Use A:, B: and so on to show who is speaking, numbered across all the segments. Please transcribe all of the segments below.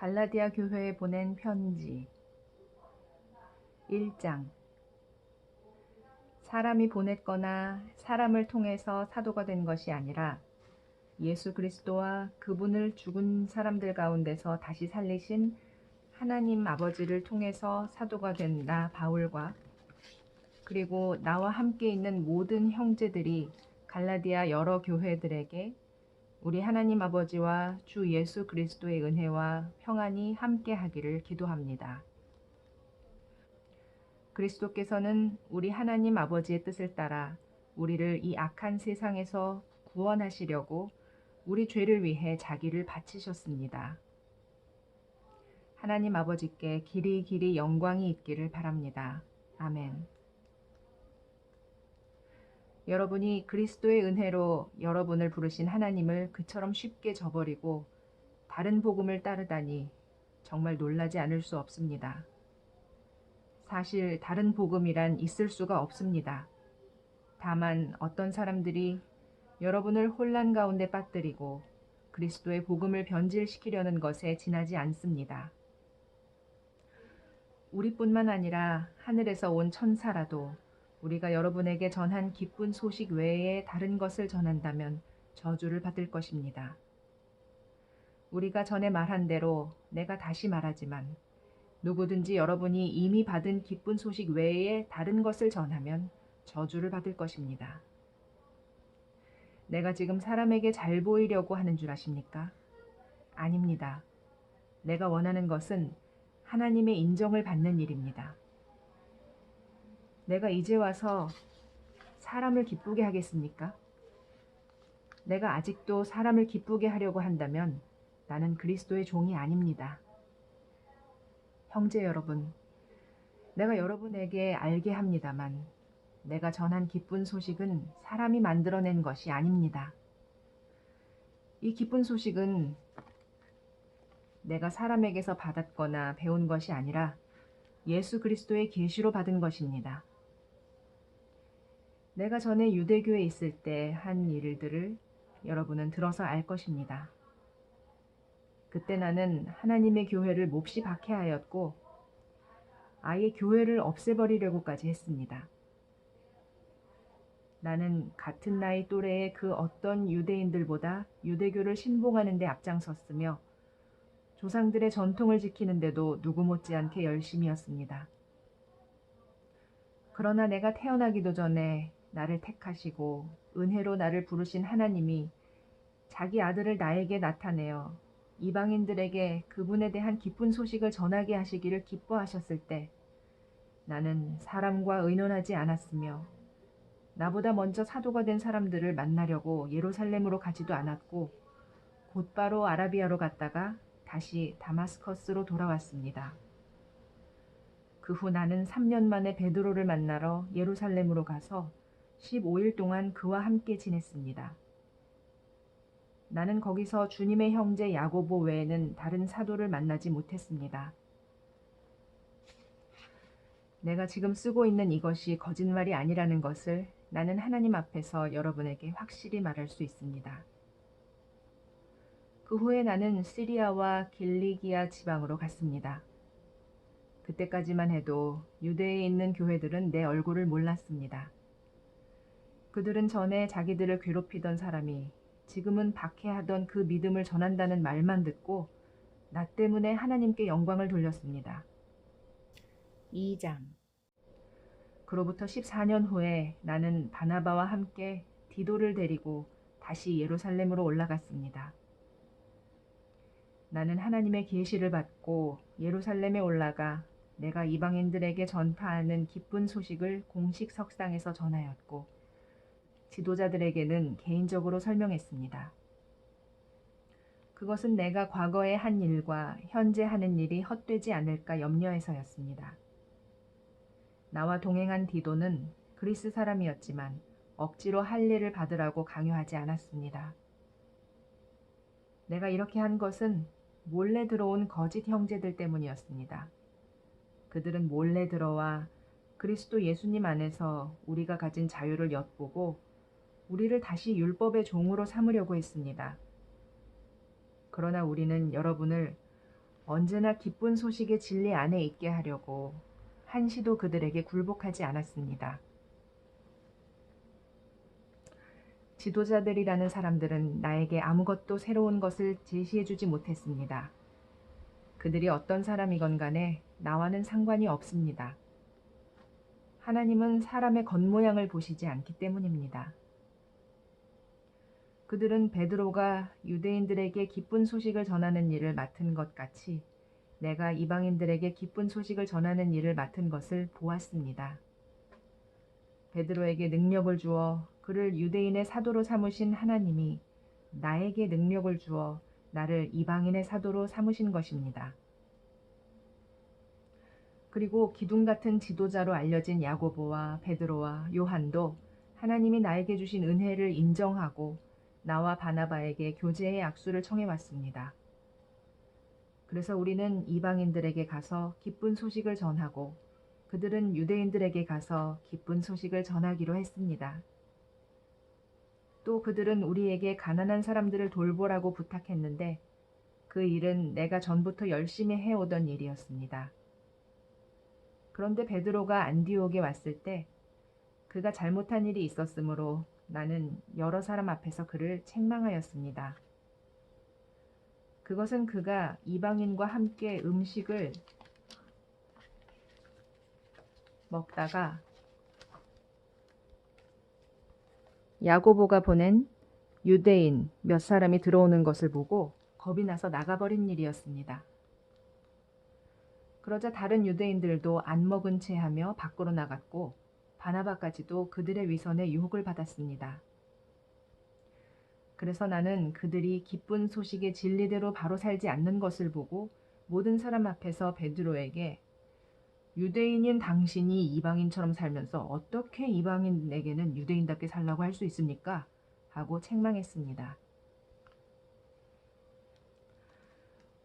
A: 갈라디아 교회에 보낸 편지 1장. 사람이 보냈거나 사람을 통해서 사도가 된 것이 아니라 예수 그리스도와 그분을 죽은 사람들 가운데서 다시 살리신 하나님 아버지를 통해서 사도가 된 나 바울과 그리고 나와 함께 있는 모든 형제들이 갈라디아 여러 교회들에게 우리 하나님 아버지와 주 예수 그리스도의 은혜와 평안이 함께 하기를 기도합니다. 그리스도께서는 우리 하나님 아버지의 뜻을 따라 우리를 이 악한 세상에서 구원하시려고 우리 죄를 위해 자기를 바치셨습니다. 하나님 아버지께 길이 길이 영광이 있기를 바랍니다. 아멘. 여러분이 그리스도의 은혜로 여러분을 부르신 하나님을 그처럼 쉽게 저버리고 다른 복음을 따르다니 정말 놀라지 않을 수 없습니다. 사실 다른 복음이란 있을 수가 없습니다. 다만 어떤 사람들이 여러분을 혼란 가운데 빠뜨리고 그리스도의 복음을 변질시키려는 것에 지나지 않습니다. 우리뿐만 아니라 하늘에서 온 천사라도 우리가 여러분에게 전한 기쁜 소식 외에 다른 것을 전한다면 저주를 받을 것입니다. 우리가 전에 말한 대로 내가 다시 말하지만 누구든지 여러분이 이미 받은 기쁜 소식 외에 다른 것을 전하면 저주를 받을 것입니다. 내가 지금 사람에게 잘 보이려고 하는 줄 아십니까? 아닙니다. 내가 원하는 것은 하나님의 인정을 받는 일입니다. 내가 이제 와서 사람을 기쁘게 하겠습니까? 내가 아직도 사람을 기쁘게 하려고 한다면 나는 그리스도의 종이 아닙니다. 형제 여러분, 내가 여러분에게 알게 합니다만 내가 전한 기쁜 소식은 사람이 만들어낸 것이 아닙니다. 이 기쁜 소식은 내가 사람에게서 받았거나 배운 것이 아니라 예수 그리스도의 계시로 받은 것입니다. 내가 전에 유대교에 있을 때 한 일들을 여러분은 들어서 알 것입니다. 그때 나는 하나님의 교회를 몹시 박해하였고 아예 교회를 없애버리려고까지 했습니다. 나는 같은 나이 또래의 그 어떤 유대인들보다 유대교를 신봉하는 데 앞장섰으며 조상들의 전통을 지키는데도 누구 못지않게 열심이었습니다. 그러나 내가 태어나기도 전에 나를 택하시고 은혜로 나를 부르신 하나님이 자기 아들을 나에게 나타내어 이방인들에게 그분에 대한 기쁜 소식을 전하게 하시기를 기뻐하셨을 때 나는 사람과 의논하지 않았으며 나보다 먼저 사도가 된 사람들을 만나려고 예루살렘으로 가지도 않았고 곧바로 아라비아로 갔다가 다시 다마스커스로 돌아왔습니다. 그 후 나는 3년 만에 베드로를 만나러 예루살렘으로 가서 15일 동안 그와 함께 지냈습니다. 나는 거기서 주님의 형제 야고보 외에는 다른 사도를 만나지 못했습니다. 내가 지금 쓰고 있는 이것이 거짓말이 아니라는 것을 나는 하나님 앞에서 여러분에게 확실히 말할 수 있습니다. 그 후에 나는 시리아와 길리기아 지방으로 갔습니다. 그때까지만 해도 유대에 있는 교회들은 내 얼굴을 몰랐습니다. 그들은 전에 자기들을 괴롭히던 사람이 지금은 박해하던 그 믿음을 전한다는 말만 듣고 나 때문에 하나님께 영광을 돌렸습니다. 2장. 그로부터 14년 후에 나는 바나바와 함께 디도를 데리고 다시 예루살렘으로 올라갔습니다. 나는 하나님의 계시를 받고 예루살렘에 올라가 내가 이방인들에게 전파하는 기쁜 소식을 공식 석상에서 전하였고 지도자들에게는 개인적으로 설명했습니다. 그것은 내가 과거에 한 일과 현재 하는 일이 헛되지 않을까 염려해서였습니다. 나와 동행한 디도는 그리스 사람이었지만 억지로 할례를 받으라고 강요하지 않았습니다. 내가 이렇게 한 것은 몰래 들어온 거짓 형제들 때문이었습니다. 그들은 몰래 들어와 그리스도 예수님 안에서 우리가 가진 자유를 엿보고 우리를 다시 율법의 종으로 삼으려고 했습니다. 그러나 우리는 여러분을 언제나 기쁜 소식의 진리 안에 있게 하려고 한시도 그들에게 굴복하지 않았습니다. 지도자들이라는 사람들은 나에게 아무것도 새로운 것을 제시해주지 못했습니다. 그들이 어떤 사람이건 간에 나와는 상관이 없습니다. 하나님은 사람의 겉모양을 보시지 않기 때문입니다. 그들은 베드로가 유대인들에게 기쁜 소식을 전하는 일을 맡은 것 같이 내가 이방인들에게 기쁜 소식을 전하는 일을 맡은 것을 보았습니다. 베드로에게 능력을 주어 그를 유대인의 사도로 삼으신 하나님이 나에게 능력을 주어 나를 이방인의 사도로 삼으신 것입니다. 그리고 기둥 같은 지도자로 알려진 야고보와 베드로와 요한도 하나님이 나에게 주신 은혜를 인정하고 나와 바나바에게 교제의 악수를 청해왔습니다. 그래서 우리는 이방인들에게 가서 기쁜 소식을 전하고 그들은 유대인들에게 가서 기쁜 소식을 전하기로 했습니다. 또 그들은 우리에게 가난한 사람들을 돌보라고 부탁했는데 그 일은 내가 전부터 열심히 해오던 일이었습니다. 그런데 베드로가 안디옥에 왔을 때 그가 잘못한 일이 있었으므로 나는 여러 사람 앞에서 그를 책망하였습니다. 그것은 그가 이방인과 함께 음식을 먹다가 야고보가 보낸 유대인 몇 사람이 들어오는 것을 보고 겁이 나서 나가버린 일이었습니다. 그러자 다른 유대인들도 안 먹은 채 하며 밖으로 나갔고 바나바까지도 그들의 위선에 유혹을 받았습니다. 그래서 나는 그들이 기쁜 소식의 진리대로 바로 살지 않는 것을 보고 모든 사람 앞에서 베드로에게 유대인인 당신이 이방인처럼 살면서 어떻게 이방인에게는 유대인답게 살라고 할 수 있습니까? 하고 책망했습니다.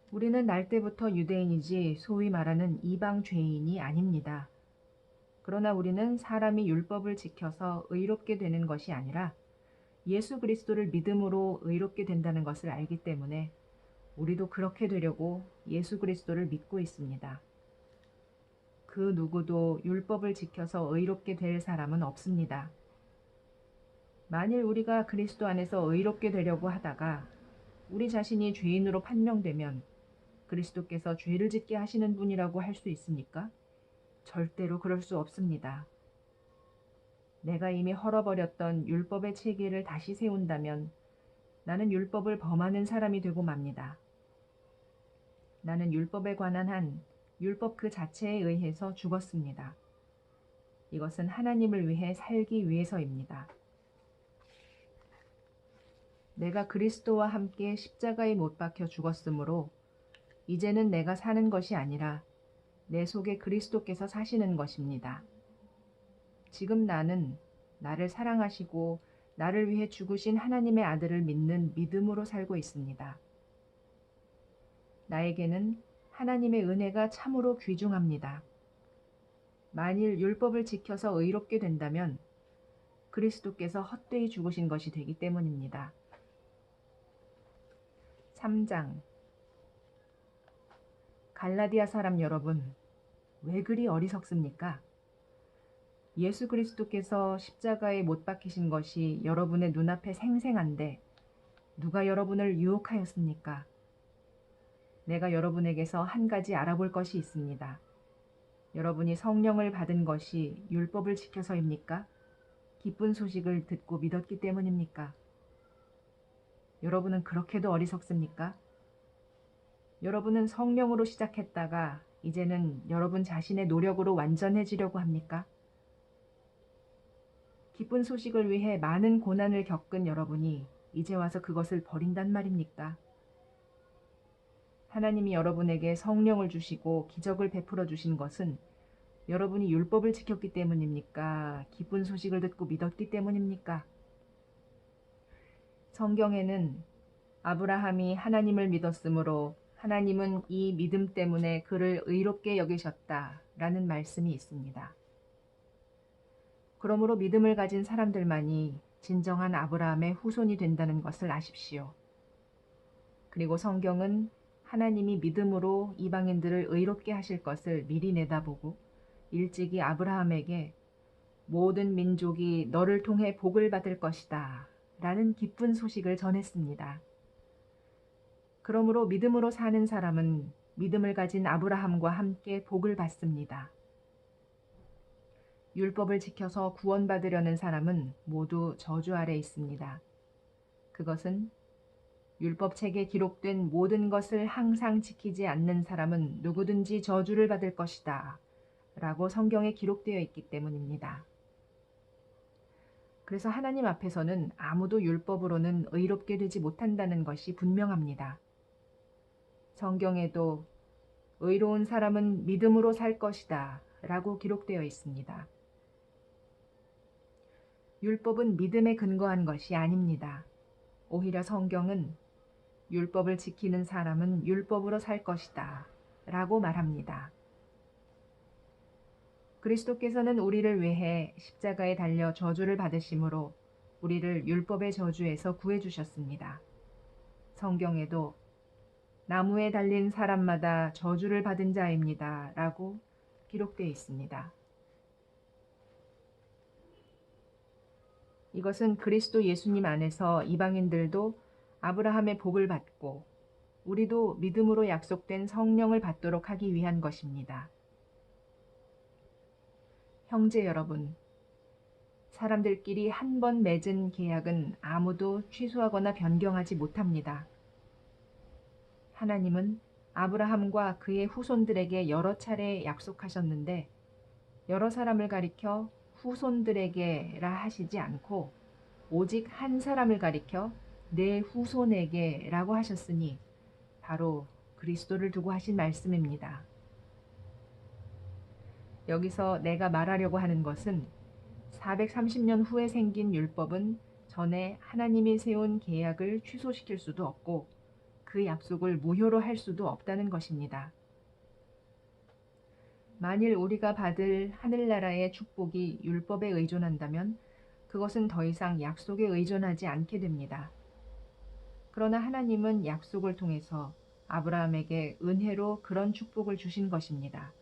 A: 우리는 날 때부터 유대인이지 소위 말하는 이방 죄인이 아닙니다. 그러나 우리는 사람이 율법을 지켜서 의롭게 되는 것이 아니라 예수 그리스도를 믿음으로 의롭게 된다는 것을 알기 때문에 우리도 그렇게 되려고 예수 그리스도를 믿고 있습니다. 그 누구도 율법을 지켜서 의롭게 될 사람은 없습니다. 만일 우리가 그리스도 안에서 의롭게 되려고 하다가 우리 자신이 죄인으로 판명되면 그리스도께서 죄를 짓게 하시는 분이라고 할 수 있습니까? 절대로 그럴 수 없습니다. 내가 이미 헐어버렸던 율법의 체계를 다시 세운다면 나는 율법을 범하는 사람이 되고 맙니다. 나는 율법에 관한 한 율법 그 자체에 의해서 죽었습니다. 이것은 하나님을 위해 살기 위해서입니다. 내가 그리스도와 함께 십자가에 못 박혀 죽었으므로 이제는 내가 사는 것이 아니라 내 속에 그리스도께서 사시는 것입니다. 지금 나는 나를 사랑하시고 나를 위해 죽으신 하나님의 아들을 믿는 믿음으로 살고 있습니다. 나에게는 하나님의 은혜가 참으로 귀중합니다. 만일 율법을 지켜서 의롭게 된다면 그리스도께서 헛되이 죽으신 것이 되기 때문입니다. 3장 갈라디아 사람 여러분, 왜 그리 어리석습니까? 예수 그리스도께서 십자가에 못 박히신 것이 여러분의 눈앞에 생생한데 누가 여러분을 유혹하였습니까? 내가 여러분에게서 한 가지 알아볼 것이 있습니다. 여러분이 성령을 받은 것이 율법을 지켜서입니까? 기쁜 소식을 듣고 믿었기 때문입니까? 여러분은 그렇게도 어리석습니까? 여러분은 성령으로 시작했다가 이제는 여러분 자신의 노력으로 완전해지려고 합니까? 기쁜 소식을 위해 많은 고난을 겪은 여러분이 이제 와서 그것을 버린단 말입니까? 하나님이 여러분에게 성령을 주시고 기적을 베풀어 주신 것은 여러분이 율법을 지켰기 때문입니까? 기쁜 소식을 듣고 믿었기 때문입니까? 성경에는 아브라함이 하나님을 믿었으므로 하나님은 이 믿음 때문에 그를 의롭게 여기셨다라는 말씀이 있습니다. 그러므로 믿음을 가진 사람들만이 진정한 아브라함의 후손이 된다는 것을 아십시오. 그리고 성경은 하나님이 믿음으로 이방인들을 의롭게 하실 것을 미리 내다보고 일찍이 아브라함에게 모든 민족이 너를 통해 복을 받을 것이다 라는 기쁜 소식을 전했습니다. 그러므로 믿음으로 사는 사람은 믿음을 가진 아브라함과 함께 복을 받습니다. 율법을 지켜서 구원받으려는 사람은 모두 저주 아래 있습니다. 그것은 율법책에 기록된 모든 것을 항상 지키지 않는 사람은 누구든지 저주를 받을 것이다 라고 성경에 기록되어 있기 때문입니다. 그래서 하나님 앞에서는 아무도 율법으로는 의롭게 되지 못한다는 것이 분명합니다. 성경에도 의로운 사람은 믿음으로 살 것이다 라고 기록되어 있습니다. 율법은 믿음에 근거한 것이 아닙니다. 오히려 성경은 율법을 지키는 사람은 율법으로 살 것이다 라고 말합니다. 그리스도께서는 우리를 위해 십자가에 달려 저주를 받으심으로 우리를 율법의 저주에서 구해주셨습니다. 성경에도 나무에 달린 사람마다 저주를 받은 자입니다 라고 기록되어 있습니다. 이것은 그리스도 예수님 안에서 이방인들도 아브라함의 복을 받고 우리도 믿음으로 약속된 성령을 받도록 하기 위한 것입니다. 형제 여러분, 사람들끼리 한 번 맺은 계약은 아무도 취소하거나 변경하지 못합니다. 하나님은 아브라함과 그의 후손들에게 여러 차례 약속하셨는데 여러 사람을 가리켜 후손들에게라 하시지 않고 오직 한 사람을 가리켜 내 후손에게라고 하셨으니 바로 그리스도를 두고 하신 말씀입니다. 여기서 내가 말하려고 하는 것은 430년 후에 생긴 율법은 전에 하나님이 세운 계약을 취소시킬 수도 없고 그 약속을 무효로 할 수도 없다는 것입니다. 만일 우리가 받을 하늘나라의 축복이 율법에 의존한다면 그것은 더 이상 약속에 의존하지 않게 됩니다. 그러나 하나님은 약속을 통해서 아브라함에게 은혜로 그런 축복을 주신 것입니다.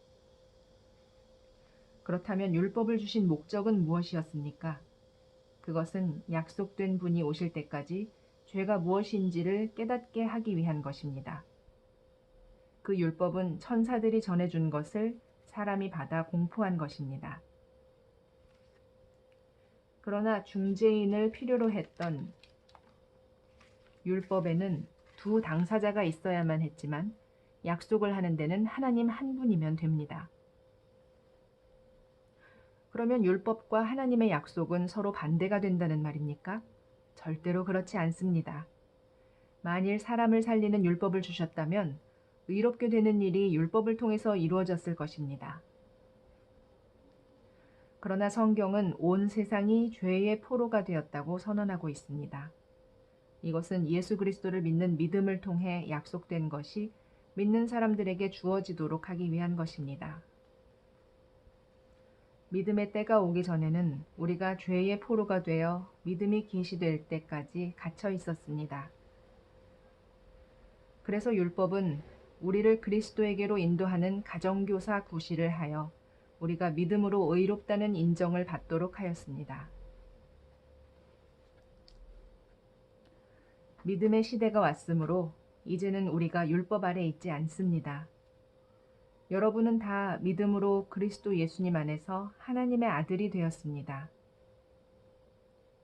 A: 그렇다면 율법을 주신 목적은 무엇이었습니까? 그것은 약속된 분이 오실 때까지 죄가 무엇인지를 깨닫게 하기 위한 것입니다. 그 율법은 천사들이 전해준 것을 사람이 받아 공포한 것입니다. 그러나 중재인을 필요로 했던 율법에는 두 당사자가 있어야만 했지만 약속을 하는 데는 하나님 한 분이면 됩니다. 그러면 율법과 하나님의 약속은 서로 반대가 된다는 말입니까? 절대로 그렇지 않습니다. 만일 사람을 살리는 율법을 주셨다면 의롭게 되는 일이 율법을 통해서 이루어졌을 것입니다. 그러나 성경은 온 세상이 죄의 포로가 되었다고 선언하고 있습니다. 이것은 예수 그리스도를 믿는 믿음을 통해 약속된 것이 믿는 사람들에게 주어지도록 하기 위한 것입니다. 믿음의 때가 오기 전에는 우리가 죄의 포로가 되어 믿음이 계시될 때까지 갇혀 있었습니다. 그래서 율법은 우리를 그리스도에게로 인도하는 가정교사 구실을 하여 우리가 믿음으로 의롭다는 인정을 받도록 하였습니다. 믿음의 시대가 왔으므로 이제는 우리가 율법 아래 있지 않습니다. 여러분은 다 믿음으로 그리스도 예수님 안에서 하나님의 아들이 되었습니다.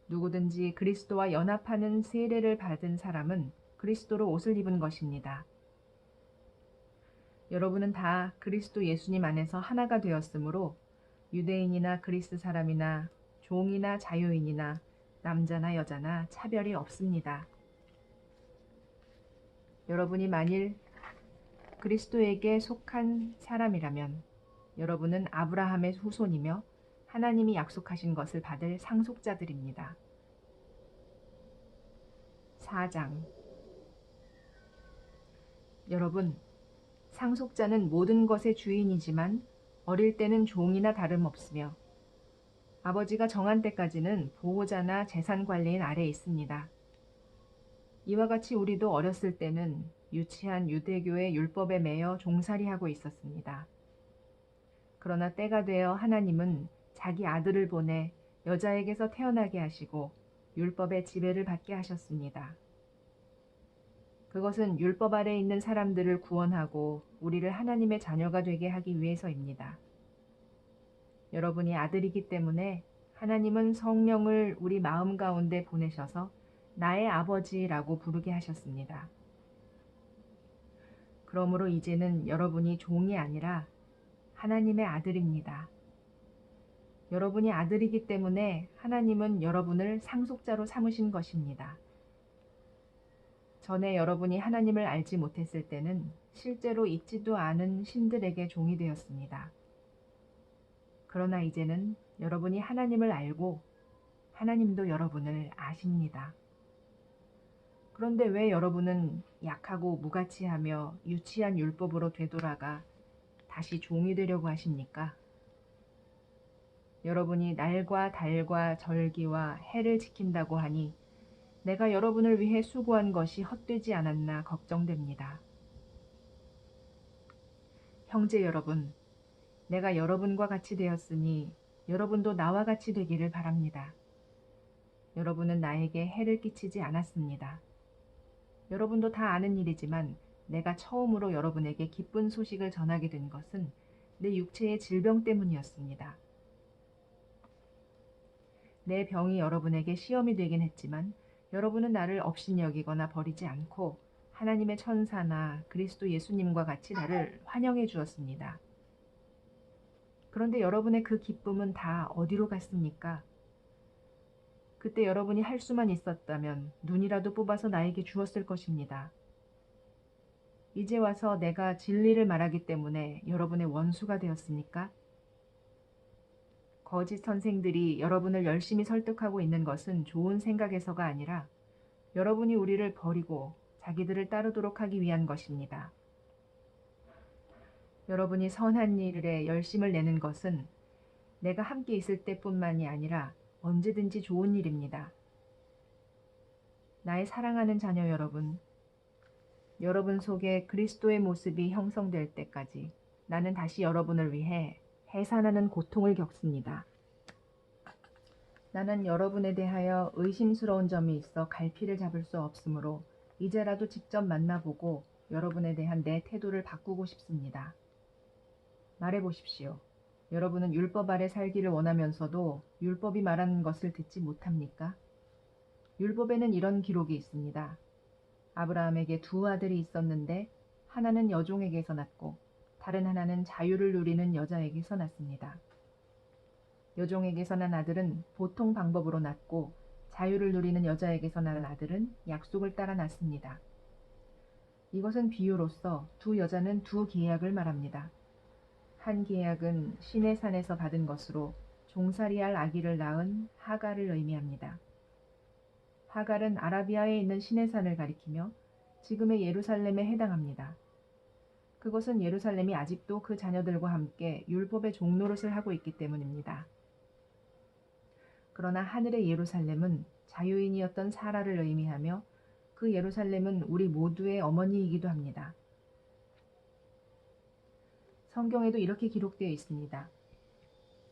A: 누구든지 그리스도와 연합하는 세례를 받은 사람은 그리스도로 옷을 입은 것입니다. 여러분은 다 그리스도 예수님 안에서 하나가 되었으므로 유대인이나 그리스 사람이나 종이나 자유인이나 남자나 여자나 차별이 없습니다. 여러분이 만일 그리스도에게 속한 사람이라면 여러분은 아브라함의 후손이며 하나님이 약속하신 것을 받을 상속자들입니다. 4장 여러분, 상속자는 모든 것의 주인이지만 어릴 때는 종이나 다름없으며 아버지가 정한 때까지는 보호자나 재산 관리인 아래에 있습니다. 이와 같이 우리도 어렸을 때는 유치한 유대교의 율법에 매여 종살이하고 있었습니다. 그러나 때가 되어 하나님은 자기 아들을 보내 여자에게서 태어나게 하시고 율법의 지배를 받게 하셨습니다. 그것은 율법 아래 있는 사람들을 구원하고 우리를 하나님의 자녀가 되게 하기 위해서입니다. 여러분이 아들이기 때문에 하나님은 성령을 우리 마음 가운데 보내셔서 나의 아버지라고 부르게 하셨습니다. 그러므로 이제는 여러분이 종이 아니라 하나님의 아들입니다. 여러분이 아들이기 때문에 하나님은 여러분을 상속자로 삼으신 것입니다. 전에 여러분이 하나님을 알지 못했을 때는 실제로 있지도 않은 신들에게 종이 되었습니다. 그러나 이제는 여러분이 하나님을 알고 하나님도 여러분을 아십니다. 그런데 왜 여러분은 약하고 무가치하며 유치한 율법으로 되돌아가 다시 종이 되려고 하십니까? 여러분이 날과 달과 절기와 해를 지킨다고 하니 내가 여러분을 위해 수고한 것이 헛되지 않았나 걱정됩니다. 형제 여러분, 내가 여러분과 같이 되었으니 여러분도 나와 같이 되기를 바랍니다. 여러분은 나에게 해를 끼치지 않았습니다. 여러분도 다 아는 일이지만 내가 처음으로 여러분에게 기쁜 소식을 전하게 된 것은 내 육체의 질병 때문이었습니다. 내 병이 여러분에게 시험이 되긴 했지만 여러분은 나를 업신여기거나 버리지 않고 하나님의 천사나 그리스도 예수님과 같이 나를 환영해 주었습니다. 그런데 여러분의 그 기쁨은 다 어디로 갔습니까? 그때 여러분이 할 수만 있었다면 눈이라도 뽑아서 나에게 주었을 것입니다. 이제 와서 내가 진리를 말하기 때문에 여러분의 원수가 되었습니까? 거짓 선생들이 여러분을 열심히 설득하고 있는 것은 좋은 생각에서가 아니라 여러분이 우리를 버리고 자기들을 따르도록 하기 위한 것입니다. 여러분이 선한 일에 열심을 내는 것은 내가 함께 있을 때뿐만이 아니라 언제든지 좋은 일입니다. 나의 사랑하는 자녀 여러분, 여러분 속에 그리스도의 모습이 형성될 때까지 나는 다시 여러분을 위해 해산하는 고통을 겪습니다. 나는 여러분에 대하여 의심스러운 점이 있어 갈피를 잡을 수 없으므로 이제라도 직접 만나보고 여러분에 대한 내 태도를 바꾸고 싶습니다. 말해보십시오. 여러분은 율법 아래 살기를 원하면서도 율법이 말하는 것을 듣지 못합니까? 율법에는 이런 기록이 있습니다. 아브라함에게 두 아들이 있었는데 하나는 여종에게서 났고 다른 하나는 자유를 누리는 여자에게서 났습니다. 여종에게서 난 아들은 보통 방법으로 낳고 자유를 누리는 여자에게서 난 아들은 약속을 따라 낳습니다. 이것은 비유로서 두 여자는 두 계약을 말합니다. 한 계약은 시내 산에서 받은 것으로 종살이할 아기를 낳은 하갈을 의미합니다. 하갈은 아라비아에 있는 시내 산을 가리키며 지금의 예루살렘에 해당합니다. 그것은 예루살렘이 아직도 그 자녀들과 함께 율법의 종노릇을 하고 있기 때문입니다. 그러나 하늘의 예루살렘은 자유인이었던 사라를 의미하며 그 예루살렘은 우리 모두의 어머니이기도 합니다. 성경에도 이렇게 기록되어 있습니다.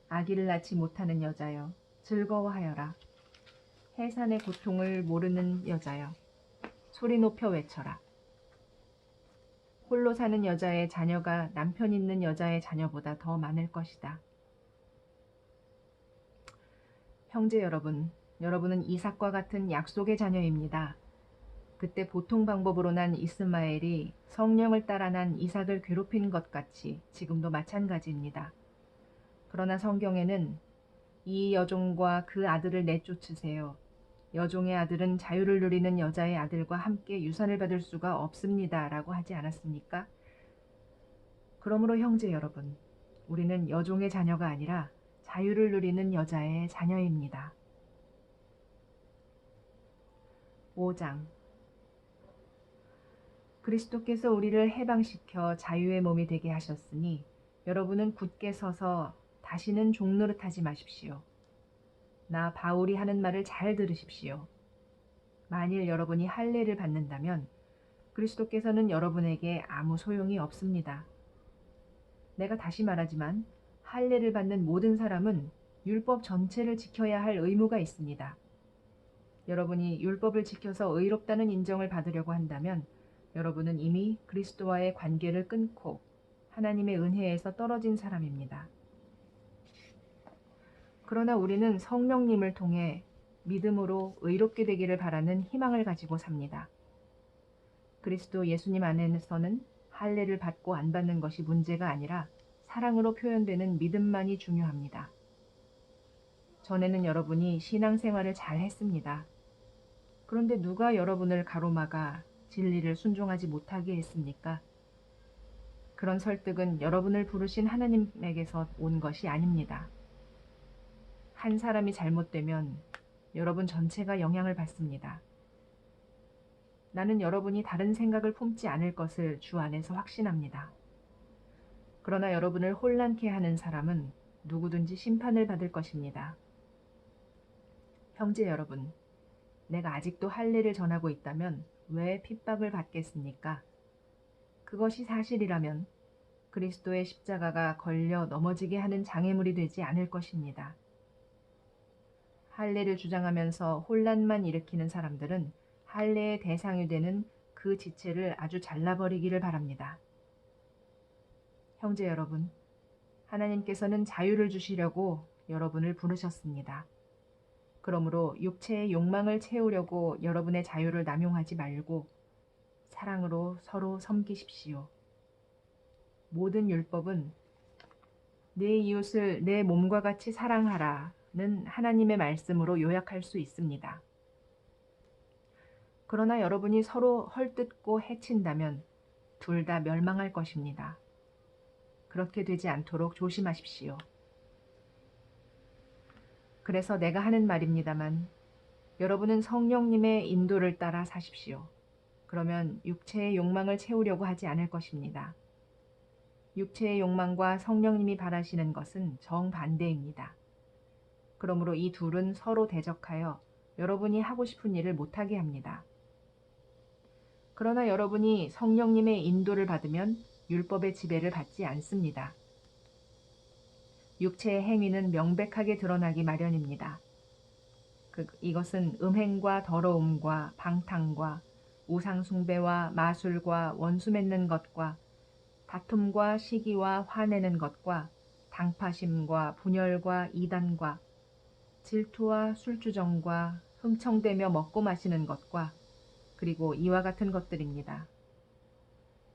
A: 아기를 낳지 못하는 여자여, 즐거워하여라. 해산의 고통을 모르는 여자여, 소리 높여 외쳐라. 홀로 사는 여자의 자녀가 남편 있는 여자의 자녀보다 더 많을 것이다. 형제 여러분, 여러분은 이삭과 같은 약속의 자녀입니다. 그때 보통 방법으로 난 이스마엘이 성령을 따라 난 이삭을 괴롭힌 것 같이 지금도 마찬가지입니다. 그러나 성경에는 이 여종과 그 아들을 내쫓으세요. 여종의 아들은 자유를 누리는 여자의 아들과 함께 유산을 받을 수가 없습니다. 라고 하지 않았습니까? 그러므로 형제 여러분, 우리는 여종의 자녀가 아니라 자유를 누리는 여자의 자녀입니다. 5장 그리스도께서 우리를 해방시켜 자유의 몸이 되게 하셨으니 여러분은 굳게 서서 다시는 종노릇하지 마십시오. 나 바울이 하는 말을 잘 들으십시오. 만일 여러분이 할례를 받는다면 그리스도께서는 여러분에게 아무 소용이 없습니다. 내가 다시 말하지만 할례를 받는 모든 사람은 율법 전체를 지켜야 할 의무가 있습니다. 여러분이 율법을 지켜서 의롭다는 인정을 받으려고 한다면 여러분은 이미 그리스도와의 관계를 끊고 하나님의 은혜에서 떨어진 사람입니다. 그러나 우리는 성령님을 통해 믿음으로 의롭게 되기를 바라는 희망을 가지고 삽니다. 그리스도 예수님 안에서는 할례를 받고 안 받는 것이 문제가 아니라 사랑으로 표현되는 믿음만이 중요합니다. 전에는 여러분이 신앙생활을 잘 했습니다. 그런데 누가 여러분을 가로막아 진리를 순종하지 못하게 했습니까? 그런 설득은 여러분을 부르신 하나님에게서 온 것이 아닙니다. 한 사람이 잘못되면 여러분 전체가 영향을 받습니다. 나는 여러분이 다른 생각을 품지 않을 것을 주 안에서 확신합니다. 그러나 여러분을 혼란케 하는 사람은 누구든지 심판을 받을 것입니다. 형제 여러분, 내가 아직도 할례를 전하고 있다면 왜 핍박을 받겠습니까? 그것이 사실이라면 그리스도의 십자가가 걸려 넘어지게 하는 장애물이 되지 않을 것입니다. 할례를 주장하면서 혼란만 일으키는 사람들은 할례의 대상이 되는 그 지체를 아주 잘라버리기를 바랍니다. 형제 여러분, 하나님께서는 자유를 주시려고 여러분을 부르셨습니다. 그러므로 육체의 욕망을 채우려고 여러분의 자유를 남용하지 말고 사랑으로 서로 섬기십시오. 모든 율법은 내 이웃을 내 몸과 같이 사랑하라는 하나님의 말씀으로 요약할 수 있습니다. 그러나 여러분이 서로 헐뜯고 해친다면 둘 다 멸망할 것입니다. 그렇게 되지 않도록 조심하십시오. 그래서 내가 하는 말입니다만 여러분은 성령님의 인도를 따라 사십시오. 그러면 육체의 욕망을 채우려고 하지 않을 것입니다. 육체의 욕망과 성령님이 바라시는 것은 정반대입니다. 그러므로 이 둘은 서로 대적하여 여러분이 하고 싶은 일을 못하게 합니다. 그러나 여러분이 성령님의 인도를 받으면 율법의 지배를 받지 않습니다. 육체의 행위는 명백하게 드러나기 마련입니다. 이것은 음행과 더러움과 방탕과 우상숭배와 마술과 원수 맺는 것과 다툼과 시기와 화내는 것과 당파심과 분열과 이단과 질투와 술주정과 흥청대며 먹고 마시는 것과 그리고 이와 같은 것들입니다.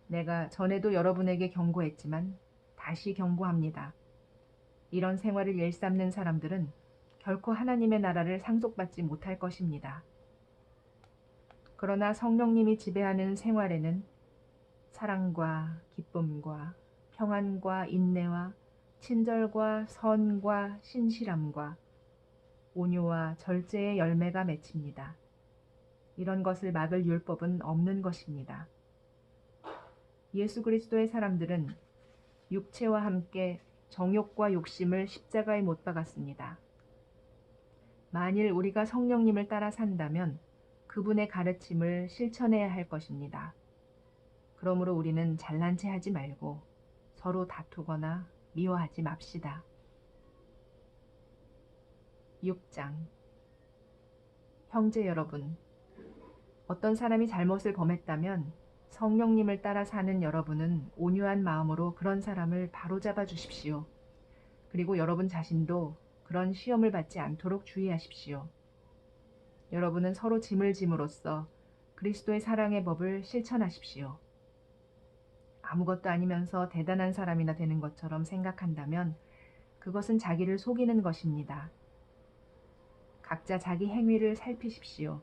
A: 내가 전에도 여러분에게 경고했지만 다시 경고합니다. 이런 생활을 일삼는 사람들은 결코 하나님의 나라를 상속받지 못할 것입니다. 그러나 성령님이 지배하는 생활에는 사랑과 기쁨과 평안과 인내와 친절과 선과 신실함과 온유와 절제의 열매가 맺힙니다. 이런 것을 막을 율법은 없는 것입니다. 예수 그리스도의 사람들은 육체와 함께 정욕과 욕심을 십자가에 못 박았습니다. 만일 우리가 성령님을 따라 산다면 그분의 가르침을 실천해야 할 것입니다. 그러므로 우리는 잘난 체 하지 말고 서로 다투거나 미워하지 맙시다. 6장. 형제 여러분, 어떤 사람이 잘못을 범했다면 성령님을 따라 사는 여러분은 온유한 마음으로 그런 사람을 바로잡아 주십시오. 그리고 여러분 자신도 그런 시험을 받지 않도록 주의하십시오. 여러분은 서로 짐을 짐으로써 그리스도의 사랑의 법을 실천하십시오. 아무것도 아니면서 대단한 사람이나 되는 것처럼 생각한다면 그것은 자기를 속이는 것입니다. 각자 자기 행위를 살피십시오.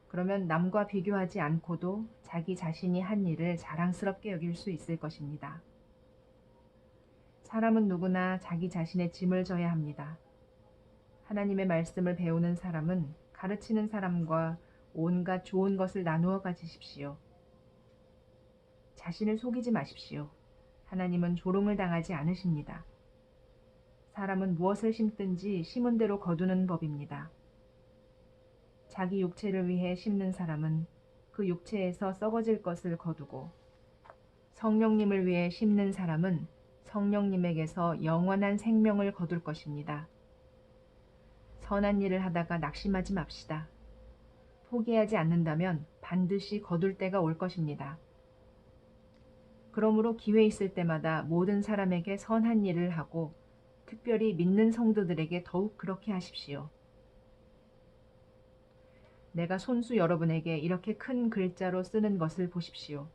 A: 그러면 남과 비교하지 않고도 자기 자신이 한 일을 자랑스럽게 여길 수 있을 것입니다. 사람은 누구나 자기 자신의 짐을 져야 합니다. 하나님의 말씀을 배우는 사람은 가르치는 사람과 온갖 좋은 것을 나누어 가지십시오. 자신을 속이지 마십시오. 하나님은 조롱을 당하지 않으십니다. 사람은 무엇을 심든지 심은 대로 거두는 법입니다. 자기 육체를 위해 심는 사람은 그 육체에서 썩어질 것을 거두고 성령님을 위해 심는 사람은 성령님에게서 영원한 생명을 거둘 것입니다. 선한 일을 하다가 낙심하지 맙시다. 포기하지 않는다면 반드시 거둘 때가 올 것입니다. 그러므로 기회 있을 때마다 모든 사람에게 선한 일을 하고 특별히 믿는 성도들에게 더욱 그렇게 하십시오. 내가 손수 여러분에게 이렇게 큰 글자로 쓰는 것을 보십시오.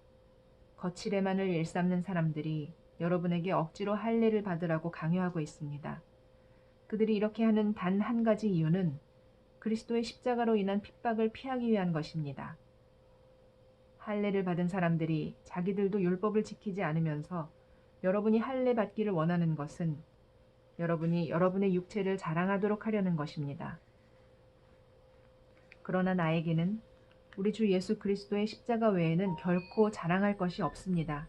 A: 거칠애만을 일삼는 사람들이 여러분에게 억지로 할례를 받으라고 강요하고 있습니다. 그들이 이렇게 하는 단 한 가지 이유는 그리스도의 십자가로 인한 핍박을 피하기 위한 것입니다. 할례를 받은 사람들이 자기들도 율법을 지키지 않으면서 여러분이 할례 받기를 원하는 것은 여러분이 여러분의 육체를 자랑하도록 하려는 것입니다. 그러나 나에게는 우리 주 예수 그리스도의 십자가 외에는 결코 자랑할 것이 없습니다.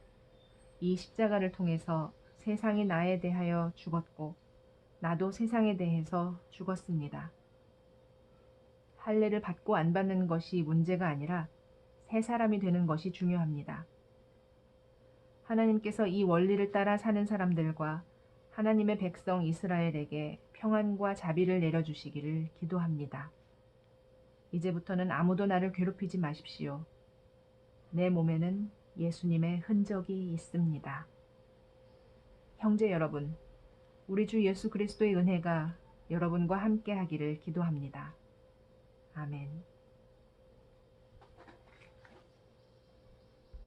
A: 이 십자가를 통해서 세상이 나에 대하여 죽었고 나도 세상에 대해서 죽었습니다. 할례를 받고 안 받는 것이 문제가 아니라 새 사람이 되는 것이 중요합니다. 하나님께서 이 원리를 따라 사는 사람들과 하나님의 백성 이스라엘에게 평안과 자비를 내려주시기를 기도합니다. 이제부터는 아무도 나를 괴롭히지 마십시오. 내 몸에는 예수님의 흔적이 있습니다. 형제 여러분, 우리 주 예수 그리스도의 은혜가 여러분과 함께 하기를 기도합니다. 아멘.